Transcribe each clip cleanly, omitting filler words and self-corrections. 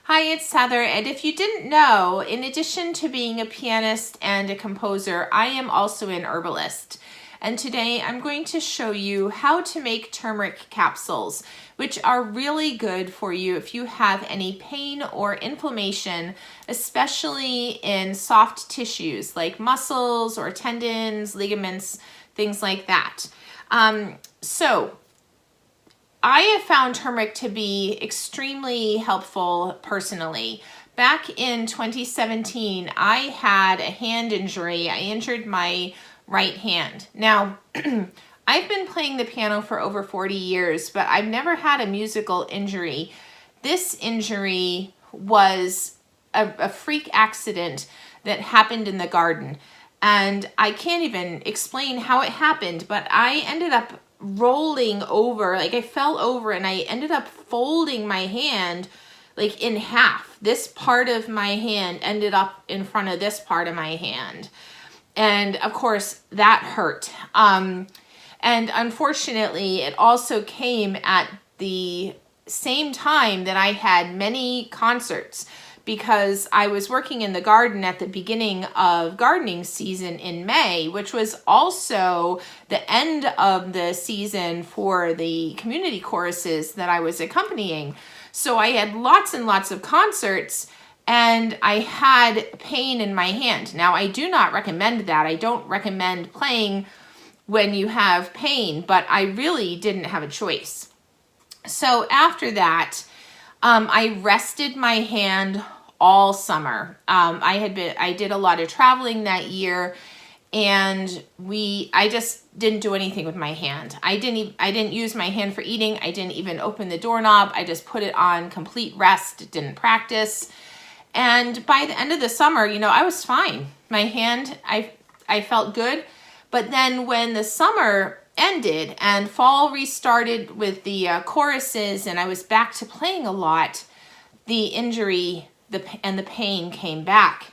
Hi, it's Heather, and if you didn't know, in addition to being a pianist and a composer, I am also an herbalist. And today I'm going to show you how to make turmeric capsules, which are really good for you if you have any pain or inflammation, especially in soft tissues like muscles or tendons, ligaments, things like that. So I have found turmeric to be extremely helpful personally. Back in 2017, I had a hand injury. I injured my right hand. Now, I've been playing the piano for over 40 years, but I've never had a musical injury. This injury was a freak accident that happened in the garden. And I can't even explain how it happened, but I ended up rolling over, like I fell over and I ended up folding my hand like in half. This part of my hand ended up in front of this part of my hand. And of course that hurt. And unfortunately it also came at the same time that I had many concerts, because I was working in the garden at the beginning of gardening season in May, which was also the end of the season for the community choruses that I was accompanying. So I had lots and lots of concerts and I had pain in my hand. Now, I do not recommend that. I don't recommend playing when you have pain, but I really didn't have a choice. So after that, I rested my hand all summer. I did a lot of traveling that year, and I just didn't do anything with my hand. I didn't use my hand for eating. I didn't even open the doorknob. I just put it on complete rest, didn't practice. And by the end of the summer, I was fine. My hand, I felt good. But then when the summer ended and fall restarted with the choruses and I was back to playing a lot, the injury and the pain came back.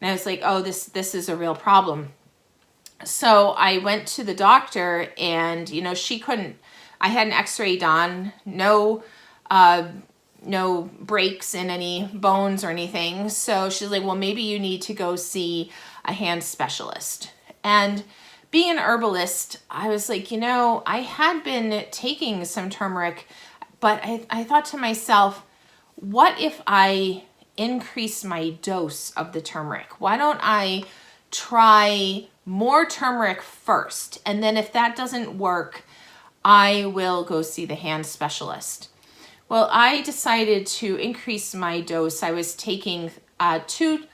And I was like, oh, this is a real problem. So I went to the doctor and, she couldn't, I had an x-ray done, no breaks in any bones or anything. So she's like, well, maybe you need to go see a hand specialist. And being an herbalist, I was like, I had been taking some turmeric, but I thought to myself, what if I increase my dose of the turmeric? Why don't I try more turmeric first? And then if that doesn't work, I will go see the hand specialist. Well, I decided to increase my dose. I was taking 2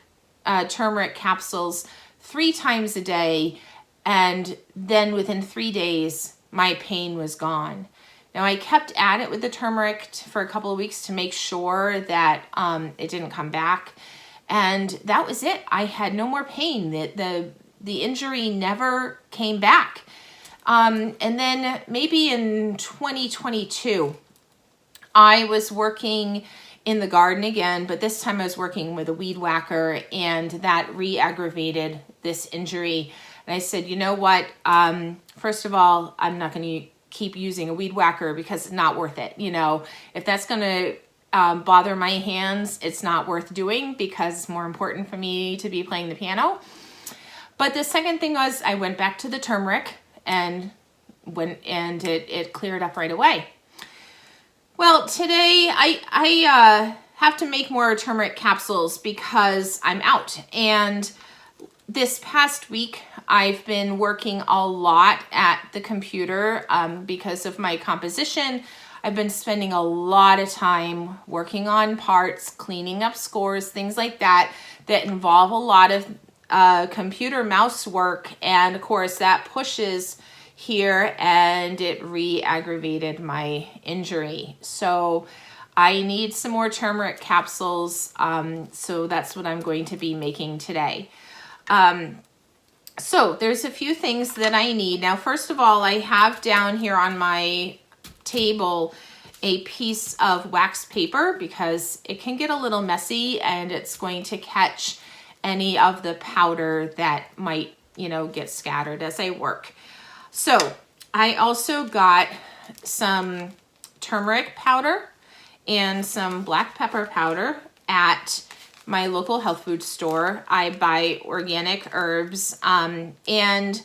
turmeric capsules 3 times a day. And then within 3 days, my pain was gone. Now, I kept at it with the turmeric for a couple of weeks to make sure that it didn't come back. And that was it. I had no more pain. The injury never came back. And then maybe in 2022, I was working in the garden again, but this time I was working with a weed whacker, and that re-aggravated this injury. And I said, you know what? First of all, I'm not going to keep using a weed whacker because it's not worth it. If that's going to bother my hands, it's not worth doing because it's more important for me to be playing the piano. But the second thing was I went back to the turmeric and it cleared up right away. Well, today I have to make more turmeric capsules because I'm out. And this past week, I've been working a lot at the computer because of my composition. I've been spending a lot of time working on parts, cleaning up scores, things like that involve a lot of computer mouse work. And of course, that pushes here and it re-aggravated my injury. So I need some more turmeric capsules. So that's what I'm going to be making today. So there's a few things that I need. Now, first of all, I have down here on my table a piece of wax paper because it can get a little messy and it's going to catch any of the powder that might, get scattered as I work. So I also got some turmeric powder and some black pepper powder at my local health food store. I buy organic herbs, and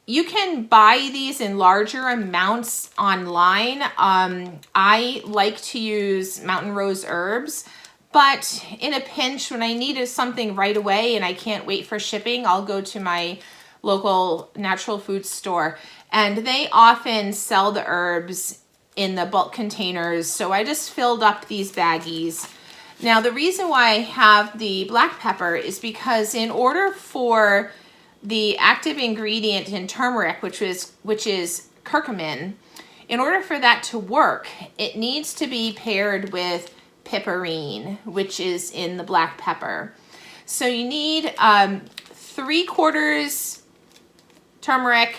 you can buy these in larger amounts online. I like to use Mountain Rose herbs, but in a pinch, when I needed something right away and I can't wait for shipping, I'll go to my local natural food store, and they often sell the herbs in the bulk containers. So I just filled up these baggies. Now, the reason why I have the black pepper is because in order for the active ingredient in turmeric, which is curcumin, in order for that to work, it needs to be paired with piperine, which is in the black pepper. So you need 3/4 turmeric,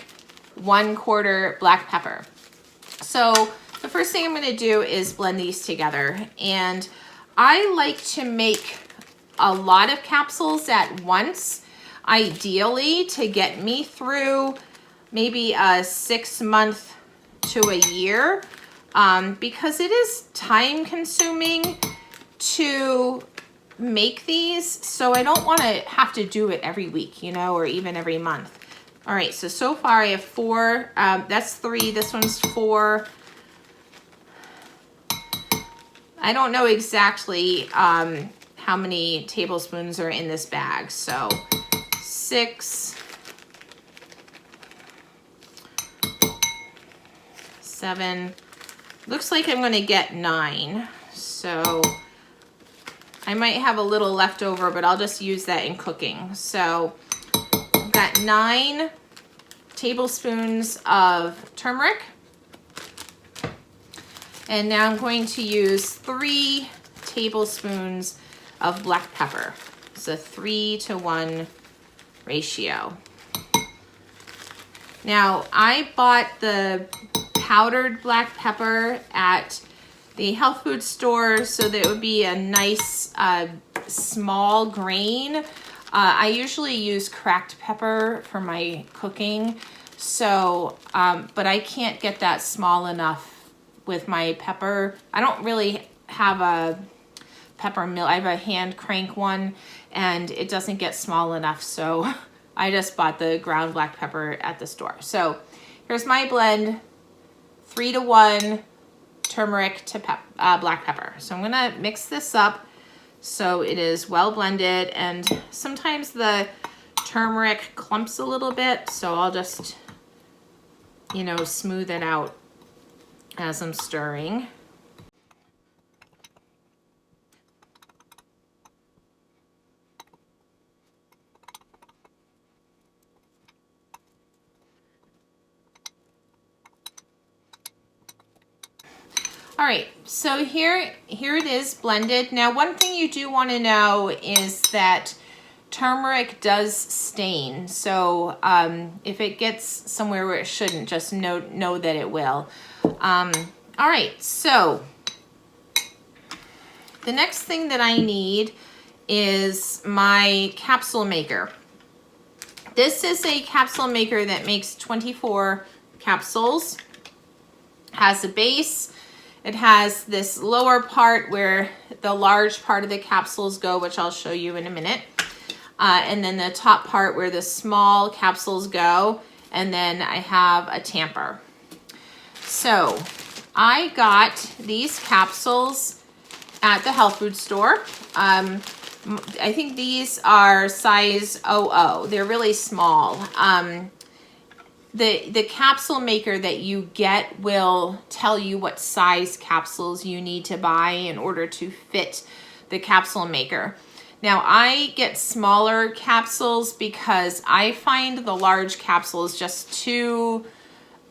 1/4 black pepper. So the first thing I'm going to do is blend these together, and I like to make a lot of capsules at once, ideally to get me through maybe a 6 month to a year, because it is time consuming to make these. So I don't want to have to do it every week, you know, or even every month. All right, so far I have 4, that's 3, this one's 4. I don't know exactly how many tablespoons are in this bag, so 6, 7, looks like I'm gonna get 9, so I might have a little left over, but I'll just use that in cooking. So I've got 9 tablespoons of turmeric, and now I'm going to use 3 tablespoons of black pepper. It's a 3-to-1 ratio. Now, I bought the powdered black pepper at the health food store so that it would be a nice small grain. I usually use cracked pepper for my cooking, so but I can't get that small enough with my pepper. I don't really have a pepper mill. I have a hand crank one, and it doesn't get small enough, so I just bought the ground black pepper at the store. So here's my blend, 3-to-1 turmeric to black pepper. So I'm gonna mix this up so it is well blended, and sometimes the turmeric clumps a little bit, so I'll just, you know, smooth it out as I'm stirring. All right, so here it is blended. Now, one thing you do want to know is that turmeric does stain. So if it gets somewhere where it shouldn't, just know that it will. All right, so the next thing that I need is my capsule maker. This is a capsule maker that makes 24 capsules, has a base. It has this lower part where the large part of the capsules go, which I'll show you in a minute. And then the top part where the small capsules go. And then I have a tamper. So I got these capsules at the health food store. I think these are size 00. They're really small. The capsule maker that you get will tell you what size capsules you need to buy in order to fit the capsule maker. Now, I get smaller capsules because I find the large capsules just too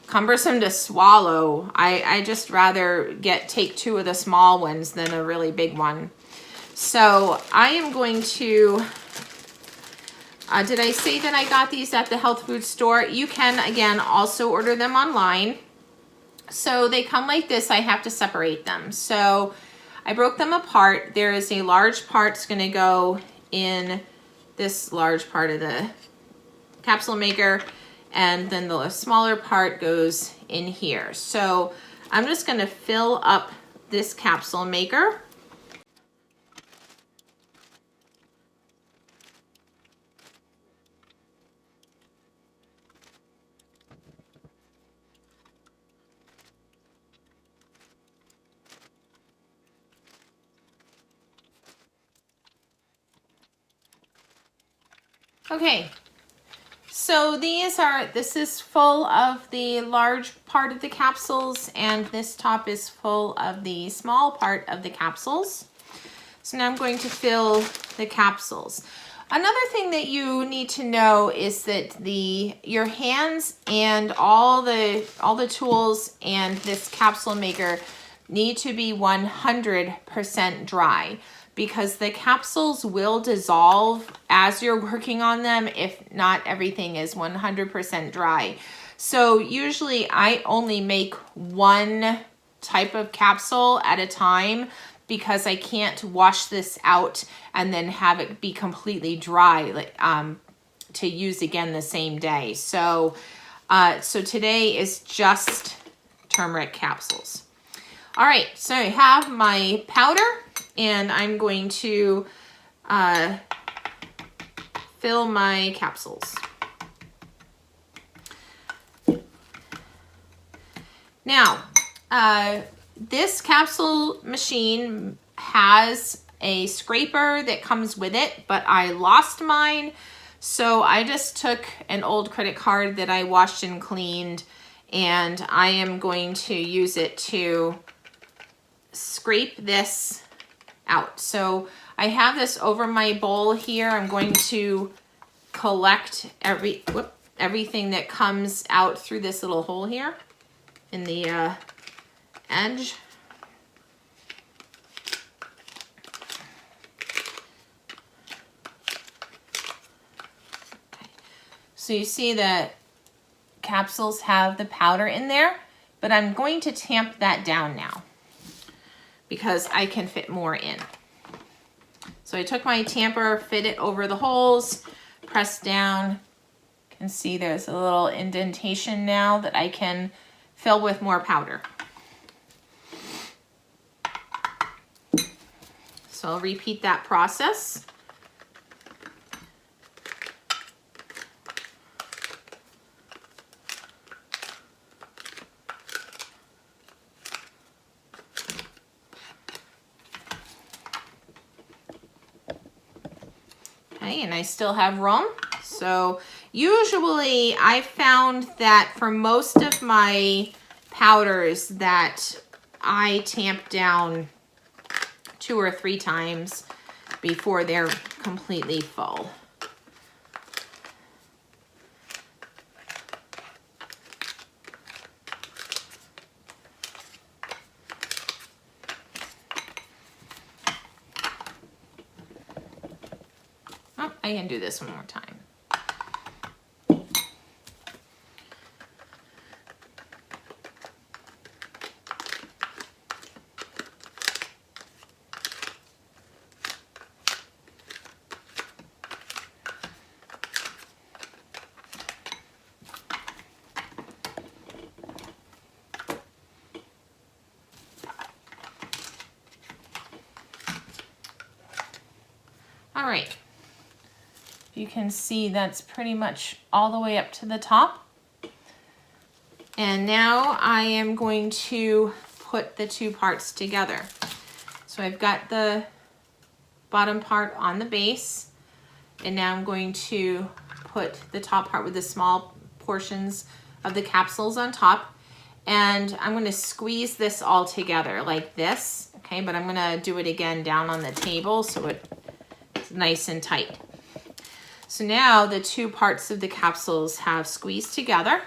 cumbersome to swallow. I just rather take 2 of the small ones than a really big one. So I am going to... did I say that I got these at the health food store? You can, again, also order them online. So they come like this. I have to separate them. So I broke them apart. There is a large part that's going to go in this large part of the capsule maker, and then the smaller part goes in here. So I'm just going to fill up this capsule maker. Okay, so this is full of the large part of the capsules, and this top is full of the small part of the capsules. So now I'm going to fill the capsules. Another thing that you need to know is that your hands and all the tools and this capsule maker need to be 100% dry, because the capsules will dissolve as you're working on them if not everything is 100% dry. So usually I only make one type of capsule at a time, because I can't wash this out and then have it be completely dry to use again the same day. So, so today is just turmeric capsules. All right, so I have my powder, and I'm going to fill my capsules. Now, this capsule machine has a scraper that comes with it, but I lost mine. So I just took an old credit card that I washed and cleaned, and I am going to use it to scrape this out. So I have this over my bowl here. I'm going to collect everything that comes out through this little hole here in the edge. Okay. So you see that capsules have the powder in there, but I'm going to tamp that down now because I can fit more in. So I took my tamper, fit it over the holes, pressed down. You can see there's a little indentation now that I can fill with more powder. So I'll repeat that process. Okay, and I still have room. So usually I found that for most of my powders that I tamp down 2 or 3 times before they're completely full. Oh, I can do this one more time. All right, you can see that's pretty much all the way up to the top. And now I am going to put the 2 parts together. So I've got the bottom part on the base, and now I'm going to put the top part with the small portions of the capsules on top. And I'm going to squeeze this all together like this, okay? But I'm going to do it again down on the table so it's nice and tight. So now the 2 parts of the capsules have squeezed together.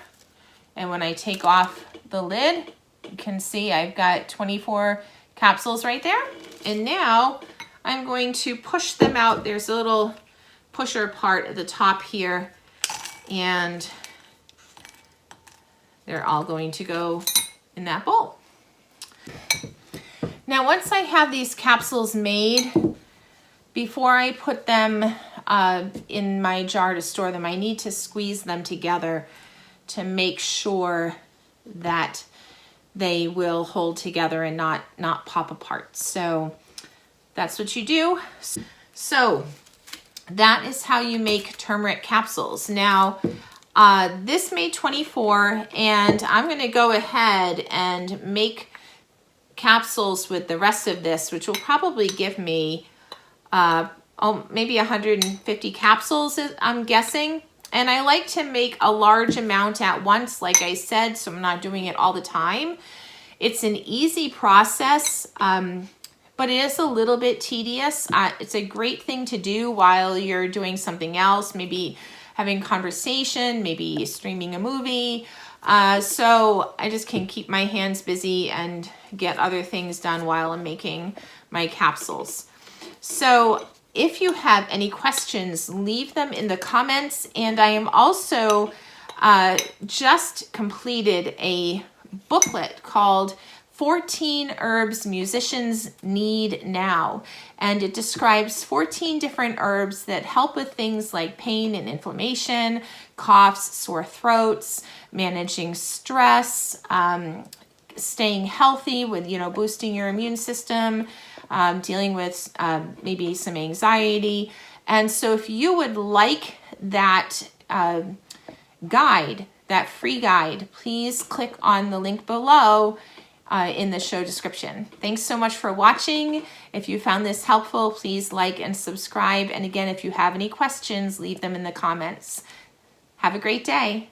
And when I take off the lid, you can see I've got 24 capsules right there. And now I'm going to push them out. There's a little pusher part at the top here, and they're all going to go in that bowl. Now, once I have these capsules made, before I put them in my jar to store them, I need to squeeze them together to make sure that they will hold together and not pop apart. So that's what you do. So that is how you make turmeric capsules. Now, this made 24, and I'm going to go ahead and make capsules with the rest of this, which will probably give me maybe 150 capsules, I'm guessing. And I like to make a large amount at once, like I said, so I'm not doing it all the time. It's an easy process, but it is a little bit tedious. It's a great thing to do while you're doing something else, maybe having conversation, maybe streaming a movie. So I just can keep my hands busy and get other things done while I'm making my capsules. So if you have any questions, leave them in the comments. And I am also just completed a booklet called 14 Herbs Musicians Need Now. And it describes 14 different herbs that help with things like pain and inflammation, coughs, sore throats, managing stress, staying healthy with, boosting your immune system, dealing with maybe some anxiety. And so if you would like that guide, that free guide, please click on the link below in the show description. Thanks so much for watching. If you found this helpful, please like and subscribe. And again, if you have any questions, leave them in the comments. Have a great day.